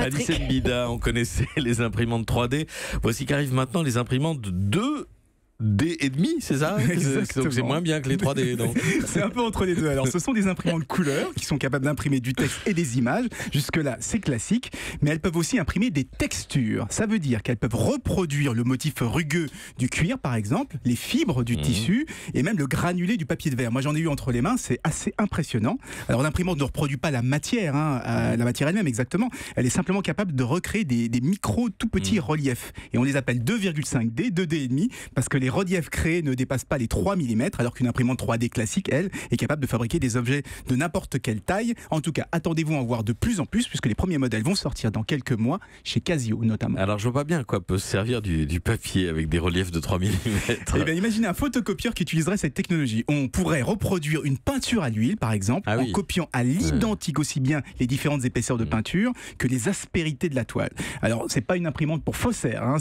Patrick. Alison Bida, on connaissait les imprimantes 3D. Voici qu'arrivent maintenant les imprimantes 2D et demi, c'est ça? Donc c'est moins bien que les 3D. C'est un peu entre les deux. Alors ce sont des imprimantes couleurs qui sont capables d'imprimer du texte et des images. Jusque-là, c'est classique. Mais elles peuvent aussi imprimer des textures. Ça veut dire qu'elles peuvent reproduire le motif rugueux du cuir, par exemple, les fibres du tissu et même le granulé du papier de verre. Moi, j'en ai eu entre les mains. C'est assez impressionnant. Alors l'imprimante ne reproduit pas la matière, la matière elle-même exactement. Elle est simplement capable de recréer des micros tout petits reliefs. Et on les appelle 2,5D, 2D et demi, parce que les reliefs créés ne dépassent pas les 3 mm, alors qu'une imprimante 3D classique, elle, est capable de fabriquer des objets de n'importe quelle taille. En tout cas, attendez-vous à en voir de plus en plus, puisque les premiers modèles vont sortir dans quelques mois, chez Casio notamment. Alors je vois pas bien à quoi peut se servir du papier avec des reliefs de 3 mm. Eh bien, imaginez un photocopieur qui utiliserait cette technologie. On pourrait reproduire une peinture à l'huile, par exemple, en copiant à l'identique aussi bien les différentes épaisseurs de peinture que les aspérités de la toile. Alors, c'est pas une imprimante pour faussaires,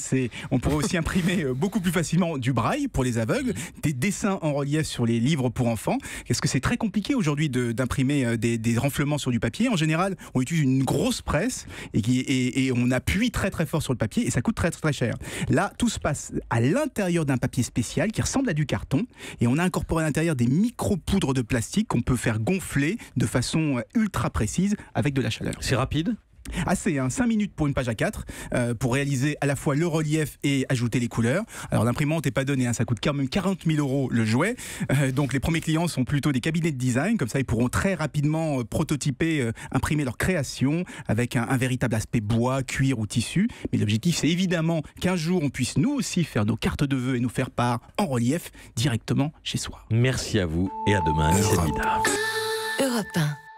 on pourrait aussi imprimer beaucoup plus facilement du braille pour les aveugles, des dessins en relief sur les livres pour enfants. Est-ce que c'est très compliqué aujourd'hui d'imprimer des renflements sur du papier? En général, on utilise une grosse presse et on appuie très très fort sur le papier et ça coûte très très cher. Là, tout se passe à l'intérieur d'un papier spécial qui ressemble à du carton et on a incorporé à l'intérieur des micro-poudres de plastique qu'on peut faire gonfler de façon ultra précise avec de la chaleur. C'est rapide? Assez, 5 minutes pour une page A4 pour réaliser à la fois le relief et ajouter les couleurs. Alors l'imprimante n'est pas donnée, ça coûte quand même 40 000 € le jouet. Donc les premiers clients sont plutôt des cabinets de design, comme ça ils pourront très rapidement prototyper, imprimer leur création avec un véritable aspect bois, cuir ou tissu. Mais l'objectif c'est évidemment qu'un jour on puisse nous aussi faire nos cartes de vœux et nous faire part en relief directement chez soi. Merci à vous et à demain, Alison Bida. Europe 1.